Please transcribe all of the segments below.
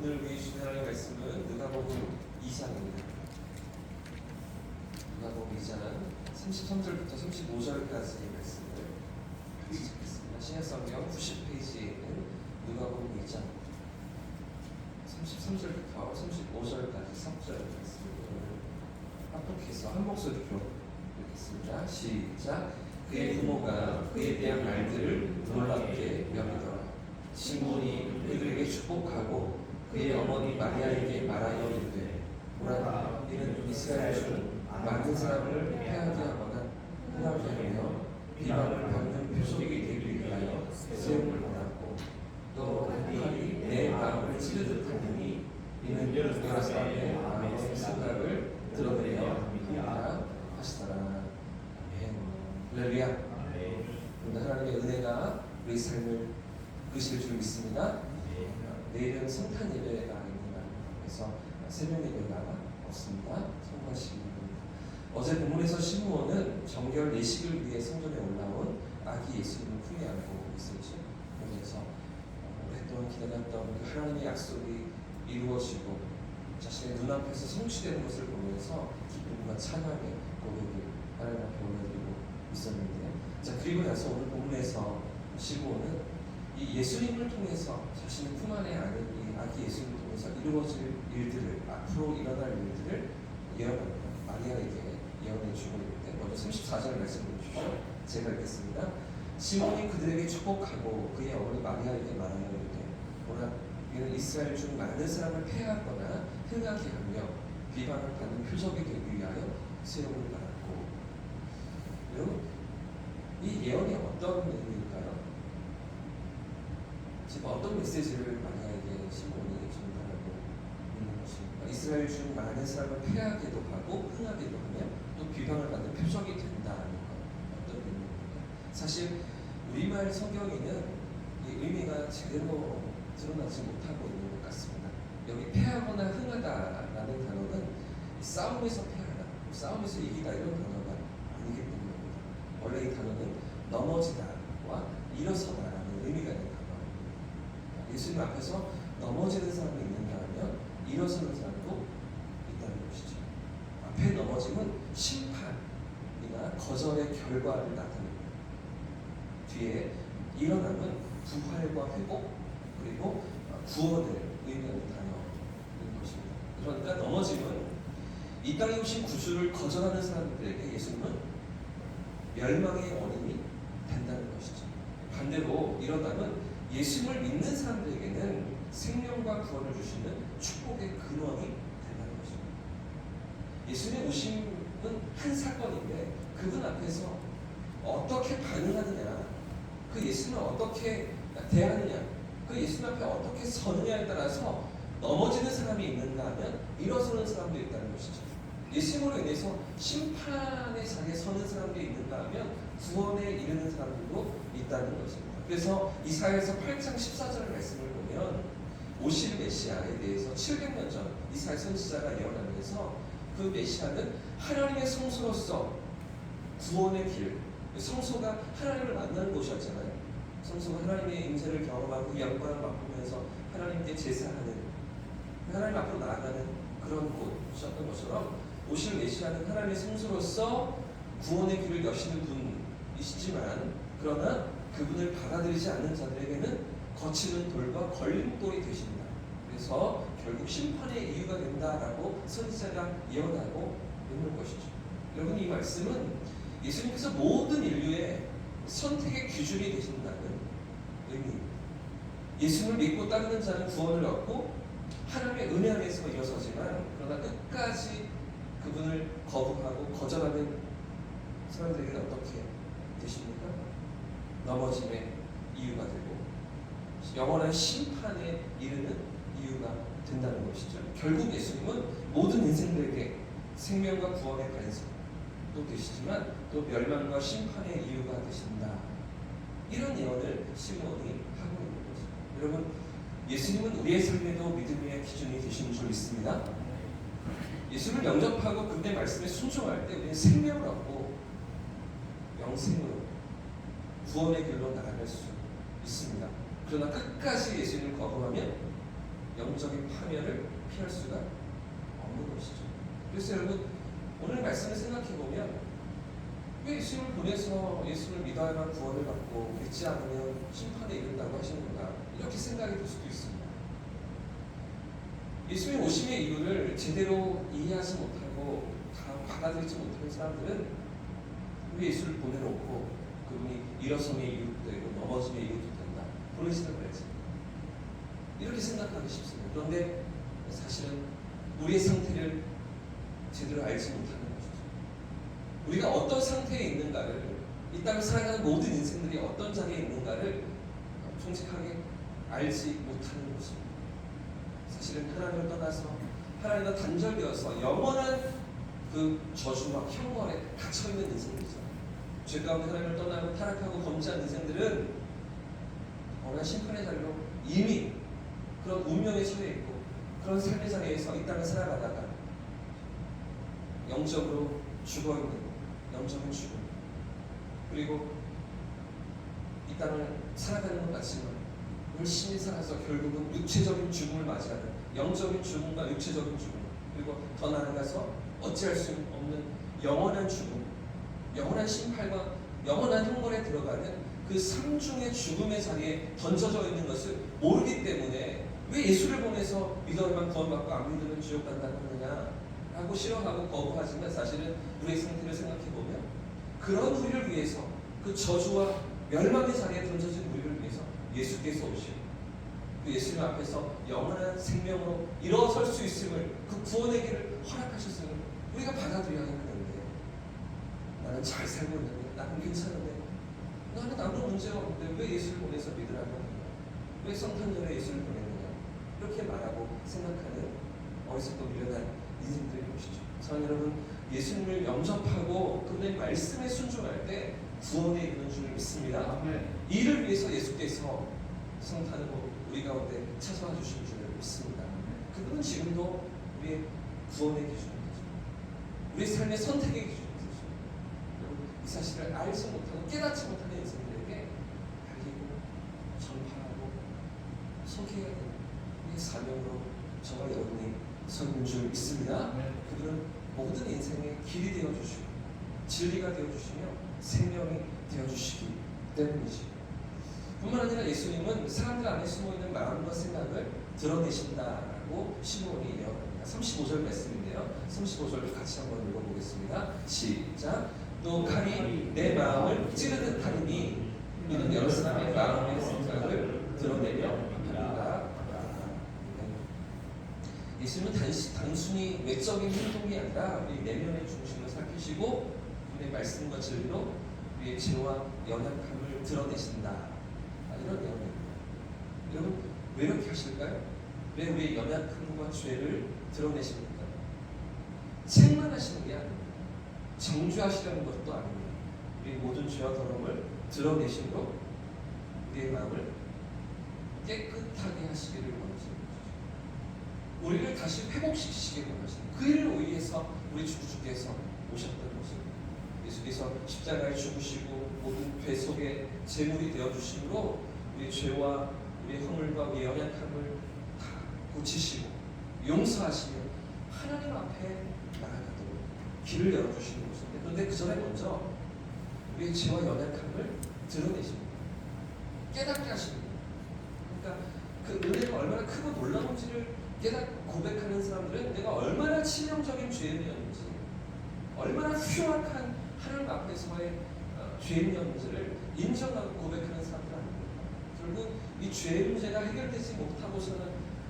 오늘 우리 주신 하나님의 말씀은 누가복음 2장입니다. 누가복음 2장 33절부터 35절까지의 말씀을 같이 읽겠습니다. 신약성경 90페이지에 있는 누가복음 2장 33절부터 35절까지 3절 말씀을 합독해서 한 목소리로 읽겠습니다. 시작. 그의 부모가 그에 대한 말들을 놀랍게 여기더라. 시몬이 그들에게 축복하고 그의 어머니 마리아에게 말하여 이르되 보라, 이는 이스라엘 중 많은 사람을 패하게 하거나 흔하게 하며 비방을 받는 표적이 되기 위하여 세움을 받았고 또 칼이 내 마음을 찌르듯 하느니 이는 여러 사람의 마음의 생각을 드러내려 함이라 하시더라. 아멘. 할렐루야. 하나님의 은혜가 우리 삶을 그리실 줄 믿습니다. 내일은 성탄 예배가 있는 날이라서 새벽 예배가 없습니다. 참고하시기 바랍니다. 어제 본문에서 시므온은 정결 예식을 위해 성전에 올라온 아기 예수님을 품에 안고 있었죠. 그래서 오랫동안 기다렸던 그 하나님의 약속이 이루어지고 자신의 눈앞에서 성취되는 것을 보면서 기쁨과 찬양의 고백을 하나님 앞에 올려드리고 있었는데, 자, 그리고 나서 오늘 본문에서 시므온은 이 예수님을 통해서 자신의 품 안에 안은 이 아기 예수님을 통해서 이루어질 일들을, 앞으로 일어날 일들을 예언합니다. 마리아에게 예언해 주고 있는데, 먼저 34절 말씀 보십시오. 제가 읽겠습니다. 시몬이 그들에게 축복하고 그의 어머니 마리아에게 말하여 이르되 보라, 이는 이스라엘 중 많은 사람을 패하거나 흥하게 하며 비방을 받는 표적이 되기 위하여 세움을 받았고. 여러분, 이 예언이 어떤 의미일까요? 지금 어떤 메시지를 마리아에게 시몬이 전달하고 있는 것입니까? 이스라엘 중 많은 사람을 패하게도 하고 흥하게도 하며 또 비방을 받는 표적이 된다는 것, 어떤 의미입니까? 사실 우리말 성경에는 이 의미가 제대로 드러나지 못하고 있는 것 같습니다. 여기 패하거나 흥하다라는 단어는 싸움에서 패하다, 싸움에서 이기다 이런 단어가 아니기 때문입니다. 원래 이 단어는 넘어지다와 일어서다라는 의미가 있는 단어입니다. 예수님 앞에서 넘어지는 사람이 있는가 하면 일어서는 사람도 있다는 것이죠. 앞에 넘어짐은 심판이나 거절의 결과를 나타냅니다. 뒤에 일어남은 부활과 회복 그리고 구원을 의미하는 단어인 것입니다. 그러니까 넘어짐은 이 땅에 오신 구주를 거절하는 사람들에게 예수님은 멸망의 원인이 된다는 것이죠. 반대로 일어남은 예수님을 믿는 사람들에게는 생명과 구원을 주시는 축복의 근원이 된다는 것입니다. 예수님의 오심은 한 사건인데 그분 앞에서 어떻게 반응하느냐, 그 예수님을 어떻게 대하느냐, 그 예수님 앞에 어떻게 서느냐에 따라서 넘어지는 사람이 있는가 하면 일어서는 사람도 있다는 것이죠. 예수님으로 인해서 심판의 자리에 서는 사람들이 있는가 하면 구원에 이르는 사람들도 있다는 것입니다. 그래서 이사야서 8장 14절 말씀을 보면 오실 메시아에 대해서 700년 전 이사야 선지자가 예언하면서 그 메시아는 하나님의 성소로서 구원의 길, 성소가 하나님을 만나는 곳이었잖아요. 성소가 하나님의 임재를 경험하고 영광을 맛보면서 하나님께 제사하는, 하나님 앞으로 나아가는 그런 곳이었던 것처럼 오실 메시아는 하나님의 성소로서 구원의 길을 여시는 분이시지만, 그러나 그분을 받아들이지 않는 자들에게는 거치는 돌과 걸림돌이 되신다. 그래서 결국 심판의 이유가 된다라고 선지자가 예언하고 있는 것이죠. 여러분, 이 말씀은 예수님께서 모든 인류의 선택의 기준이 되신다는 의미입니다. 예수님을 믿고 따르는 자는 구원을 얻고 하나님의 은혜 안에서 일어서지만, 그러나 끝까지 그분을 거부하고 거절하는 사람들에게는 어떻게 되십니까? 넘어짐의 이유가 되고 영원한 심판에 이르는 이유가 된다는 것이죠. 결국 예수님은 모든 인생들에게 생명과 구원의 반석도 되시지만 또 멸망과 심판의 이유가 되신다. 이런 예언을 시므온이 하고 있는 거죠. 여러분, 예수님은 우리의 삶에도 믿음의 기준이 되시는 줄 믿습니다. 예수를 영접하고 그분의 말씀에 순종할 때 우리는 생명을 얻고 영생으로 구원의 길로 나아갈 수 있습니다. 그러나 끝까지 예수님을 거부하면 영적인 파멸을 피할 수가 없는 것이죠. 그래서 여러분 오늘 말씀을 생각해 보면 왜 예수님을 보내서 예수를 믿어야만 구원을 받고 믿지 않으면 심판에 이른다고 하시는가 이렇게 생각이 들 수도 있습니다. 예수님의 오심의 이유를 제대로 이해하지 못하고 다 받아들이지 못하는 사람들은 왜 예수를 보내놓고 그분이 일어섬의 이유도 되고 넘어짐의 이유도 된다 보내시는 거지 이렇게 생각하기 쉽습니다. 그런데 사실은 우리의 상태를 제대로 알지 못하는 것이죠. 우리가 어떤 상태에 있는가를 이 땅을 살아가는 모든 인생들이 어떤 자리에 있는가를 정직하게 알지 못하는 것입니다. 사실은 하나님을 떠나서 하나님과 단절되어서 영원한 그 저주와 형벌에 갇혀있는 인생들이죠. 죄 가운데 하나님을 떠나고 타락하고 범죄한 인생들은 어느 심판의 자리로 이미 그런 운명에 처해 있고 그런 삶의 자리에서 이 땅을 살아가다가 영적으로 죽어있는 영적인 죽음 그리고 이 땅을 살아가는 것 같지만 열심히 살아서 결국은 육체적인 죽음을 맞이하는 영적인 죽음과 육체적인 죽음 그리고 더 나아가서 어찌할 수 없는 영원한 죽음 영원한 심판과 영원한 형벌에 들어가는 그 삼중의 죽음의 자리에 던져져 있는 것을 모르기 때문에 왜 예수를 보내서 믿어야만 구원받고 안 믿으면 지옥 간다고 하느냐 라고 싫어하고 거부하지만 사실은 우리의 상태를 생각해보면 그런 우리를 위해서 그 저주와 멸망의 자리에 던져진 우리를 위해서 예수께서 오시고 그 예수님 앞에서 영원한 생명으로 일어설 수 있음을 그 구원의 길을 허락하셨음을 우리가 받아들여야 하는데 나는 잘 살고 있는데 나는 괜찮은데 나는 아무런 문제가 없는데 왜 예수를 보내서 믿으라고 하느냐 왜 성탄절에 예수를 보내느냐 이렇게 말하고 생각하는 어리석고 미련한 인생들이 보시죠. 사랑하는 여러분 예수님을 영접하고 그분의 말씀에 순종할 때 구원에 이르는 줄 믿습니다. 이를 위해서 예수께서 성탄으로 우리 가운데 찾아와 주신 줄 믿습니다. 그분은 지금도 우리의 구원의 기준이죠. 우리의 삶의 선택의 기준이죠. 여러분 이 사실을 알지 못하고 깨닫지 못하는 인생들에게 알리고 전파하고 소개해야 되는 우리의 사명으로 저와 여러분이 서 있는 줄 믿습니다. 그분은 모든 인생의 길이 되어주시고 진리가 되어주시며 생명이 되어주시기 때문이지. 뿐만 아니라 예수님은 사람들 안에 숨어있는 마음과 생각을 드러내신다라고 시므온이 이야기합니다. 35절 말씀인데요. 35절을 같이 한번 읽어보겠습니다. 시작. 또 칼이 내 마음을 찌르듯 하리니 이는 여러 사람의 마음의 생각을 드러내려 합니다. 예수님은 단순히 외적인 행동이 아니라 우리 내면의 중심을 살피시고 그분의 말씀과 진리로 우리의 죄와 연약함을 드러내신다. 이런 내용입니다. 여러분 왜 이렇게 하실까요? 왜 우리의 연약함과 죄를 드러내십니까? 책망하시는 게 아닙니다. 정죄하시려는 것도 아닙니다. 우리 모든 죄와 더러움을 드러내심으로 우리의 마음을 깨끗하게 하시기를 원하십니다. 우리를 다시 회복시키시길 원하십니다. 그 일을 위해서 우리 주께서 오셨던 것입니다. 예수께서 십자가에 죽으시고 모든 죄 속에 제물이 되어주심으로 우리 죄와 우리의 허물과 우리의 연약함을 다 고치시고 용서하시며 하나님 앞에 나아가도록 길을 열어주시는 것입니다. 그런데 그 전에 먼저 우리의 죄와 연약함을 드러내십니다. 깨닫게 하십니다. 그러니까 그 은혜가 얼마나 크고 놀라운지를 깨닫고 고백하는 사람들은 내가 얼마나 치명적인 죄인이었는지 얼마나 흉악한 하나님 앞에서의 죄인이었는지를 인정하고 고백하는 사람들 아닙니까? 결국 이 죄의 문제가 해결되지 못하고서는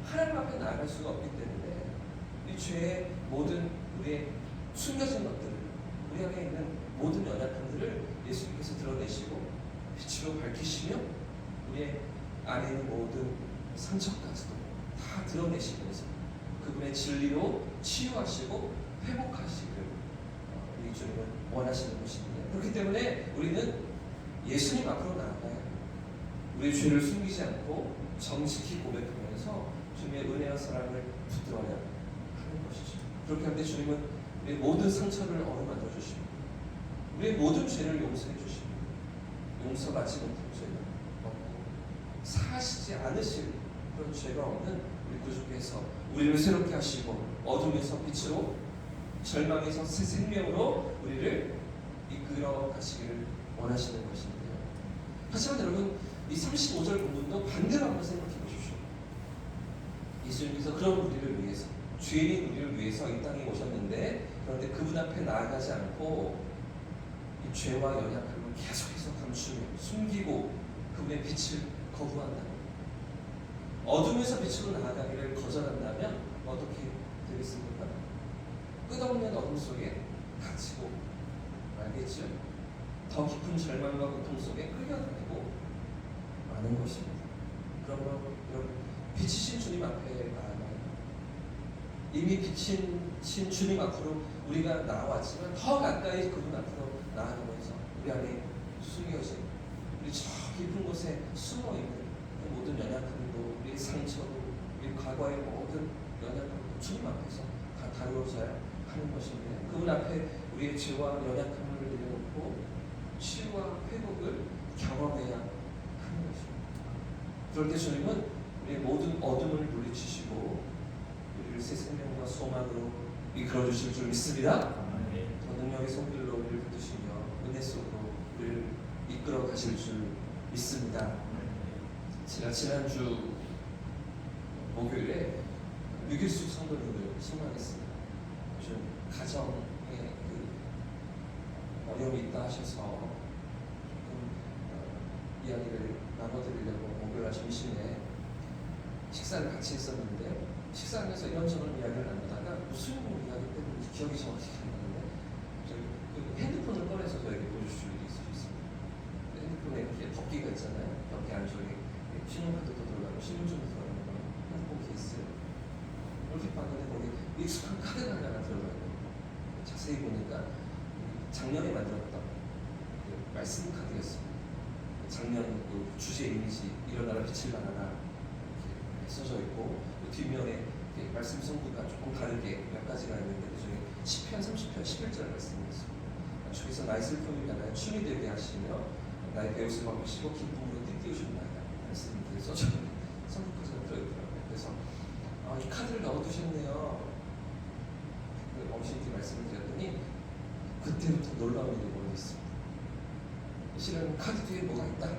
하나님 앞에 나아갈 수가 없기 때문에 이 죄의 모든 우리의 숨겨진 것들을 우리 안에 있는 모든 연약함들을 예수님께서 드러내시고 빛으로 밝히시며 우리의 안에 있는 모든 상처까지도 다 드러내시면서 그분의 진리로 치유하시고 회복하시기를 우리 주님은 원하시는 것입니다. 그렇기 때문에 우리는 예수님 앞으로 나아가야 합니다. 우리의 죄를 숨기지 않고 정직히 고백하면서 주님의 은혜와 사랑을 붙들어야 하는 것이죠. 그렇게 할 때 주님은 우리의 모든 상처를 어루만져 주시고 우리의 모든 죄를 용서해 주시고 용서받지 못한 죄는 없고 사하시지 않으실 그런 죄가 없는 우리 구주께서 우리를 새롭게 하시고 어둠에서 빛으로 절망에서 새 생명으로 우리를 이끌어 가시기를 원하시는 것인데요. 하지만 여러분 이 35절 본문도 반대로 한번 생각해 보십시오. 예수님께서 그런 우리를 위해서 죄인 우리를 위해서 이 땅에 오셨는데 그런데 그분 앞에 나아가지 않고 이 죄와 연약함을 계속해서 감추며 숨기고 그분의 빛을 거부한다. 어둠에서 빛으로 나아가기를 거절한다면 어떻게 되겠습니까? 끝없는 어둠 속에 갇히고 말겠죠? 더 깊은 절망과 고통 속에 끌려다니고 마는 것입니다. 그러므로 여러분 빛이신 주님 앞에 나아가요. 이미 빛이신 주님 앞으로 우리가 나왔지만 더 가까이 그분 앞으로 나아가면서 우리 안에 숨겨진 우리 저 깊은 곳에 숨어있는 모든 연약함도 우리의 상처도 우리 과거의 모든 연약함도 주님 앞에서 다 다루어져야 하는 것인데 그분 앞에 우리의 죄와 연약함을 내려놓고 치유와 회복을 경험해야 하는 것입니다. 그럴 때 주님은 우리의 모든 어둠을 물리치시고 우리를 새 생명과 소망으로 이끌어 주실 줄 믿습니다. 더 능력의 손길로 우리를 붙드시며 은혜 속으로 우리를 이끌어 가실 줄 믿습니다. 제가 지난주 목요일에 6일수 성도님을 신방했습니다. 좀 가정에 어려움이 있다 하셔서 조금 이야기를 나눠드리려고 목요일 점심에 식사를 같이 했었는데 식사하면서 이런저런 이야기를 나누다가 무슨 이야기 때문에 기억이 정확히 안 나는데 핸드폰을 꺼내서 저에게 보여주실 일이 있을 수 있습니다. 핸드폰에 이렇게 덮개가 있잖아요. 덮개 안쪽에 신용카드도 들어가고 신분증도 들어가는 거 핸드폰 케이스 이렇게 봤는데 거기 익숙한 카드가 하나 들어가 있는 거예요. 자세히 보니까 작년에 만들었던 말씀 카드였습니다. 작년 그 주제 이미지 일어나라 빛을 발하라 이렇게 써져 있고 그 뒷면에 말씀 성구가 조금 다르게 몇 가지가 있는데 그중에 10편, 30편, 11절 말씀이 있습니다. 주께서 나의 슬픔을 향하여 춤이 되게 하시며 나의 배옷을 벗기시고 기쁨으로 띠띠우셨나이다 말씀이 써져 있는 성구까지가 들어있더라고요. 그래서 이 카드를 넣어두셨네요. 그 어르신께 말씀을 드렸더니 그때부터 놀라운 일이 벌어졌습니다. 실은 카드 뒤에 뭐가 있다.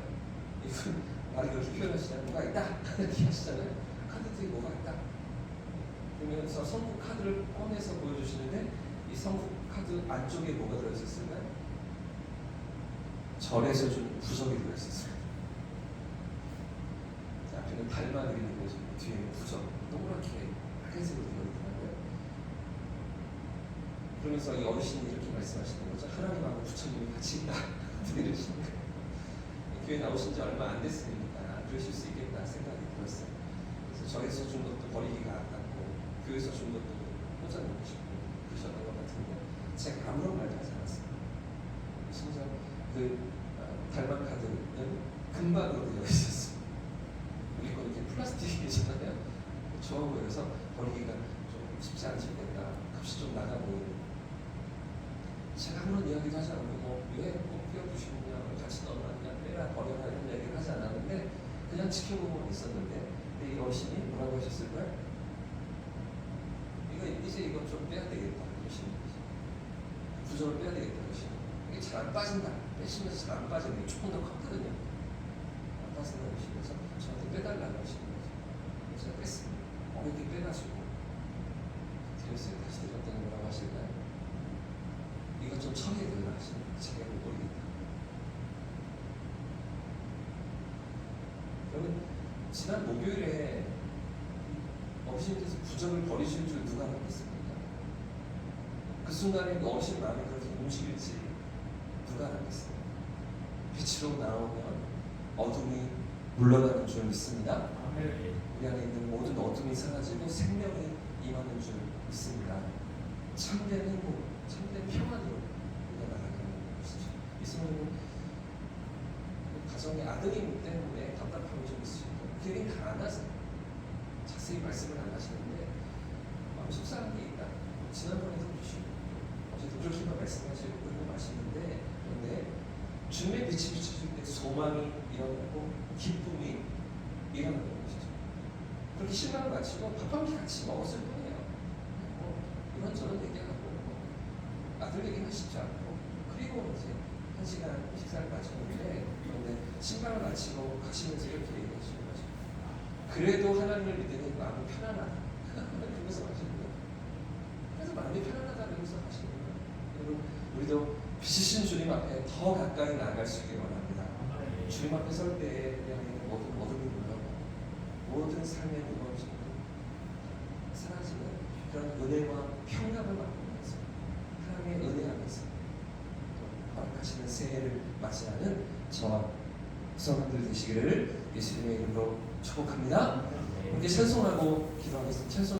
이분 말이 그렇게 표현하시잖아요. 뭐가 있다. 이렇게 하시잖아요. 카드 뒤에 뭐가 있다. 그러면서 성국 카드를 꺼내서 보여주시는데 이 성국 카드 안쪽에 뭐가 들어있었을까요? 절에서 준 부적이 들어있었습니다. 앞에는 달만 그리는 거죠. 뒤에는 부적, 동그랗게 빨간색으로 되어 있더라고요. 그러면서 이 어르신이 이렇게 말씀하시는 거죠. 하나님하고 부처님이 같이 있다. 들으시는 거예요. 교회 나오신 지 얼마 안 됐으니까 그러실 수 있겠다 생각이 들었어요. 그래서 절에서 준 것도 버리기가 아깝고 교회에서 준 것도 꽂아놓고 싶고 그러셨던 것 같은데 제가 아무런 말도 하지 않았어요. 심지어 그 달만 카드는 금박으로 되어 있었어요. 우리 거 이렇게 플라스틱이잖아요. 좋아 보여서 버리기가 좀 쉽지 않겠다. 값이 좀 나가 보이는. 제가 아무런 이야기도 하지 않고 왜꼭 끼워주시느냐 같이 넣어놨냐 빼라 버려라 이런 이야기를 하지 않았는데 그냥 지켜보고 있었는데 근데 이 어르신이 뭐라고 하셨을까요? 이제 이거 좀 빼야 되겠다 그러시는 거죠. 부적을 빼야 되겠다 그러시는 거죠. 이게 잘 안 빠진다. 빼시면서 잘 안 빠지는 게 조금 더 컸거든요. 안 빠진다 그러시면서 저한테 빼달라고 하시는 거죠. 그래서 제가 뺐습니다. 이렇게 빼가지고 드렸어요. 다시 드렸더니 뭐라고 하실까요? 이것 좀 처리해달라 하시는 제가 모르겠다. 여러분 지난 목요일에 어르신께서 부적을 버리실 줄 누가 알았겠습니까? 그 순간에 그 어르신 마음이 그렇게 움직일지 누가 알았겠습니까? 빛으로 나오면 어둠이 물러가는 줄 믿습니다. 우리 안에 있는 모든 어둠이 사라지고 생명이 임하는 줄 믿습니다. 참된 행복, 참된 평안으로 우리가 나아가는 것이죠. 이승우는 가정의 아들이기 때문에 답답함이 좀 있으시고 되게 다 안 하세요. 자세히 말씀을 안 하시는데 마음 속상한 게 있다. 지난번에도 주시고 어제도 그렇게만 말씀하시고 그런 거 마시는데 그런데 주님의 빛이 비춰질 때 소망이 일어나고 기쁨이 일어나는 것이죠. 그렇게 신랑을 마치고 밥 한 끼 같이 먹었을 뿐이에요. 이런저런 얘기하고 아들 얘기는 쉽지 않고 그리고 이제 1시간 식사를 마쳤는데 그런데 신방을 마치고 가시면서 이렇게 얘기하시는 거죠. 그래도 하나님을 믿으니 마음이 편안하다. 그러면서 가시는 거예요. 그래서 마음이 편안하다 그러면서 가시는 거예요. 여러분 우리도 빛이신 주님 앞에 더 가까이 나아갈 수 있길 원합니다. 주님 앞에 설 때 우리 모든 어둠이 물러가고 모든 삶의 무거움이 사라지는 그런 은혜와 평강을 맛보면서 하나님의 은혜 안에서 허락하시는 새해를 맞이하는 저와 성도들 되시기를 예수님의 이름으로 축복합니다. 함께 찬송하고 기도하겠습니다. 찬송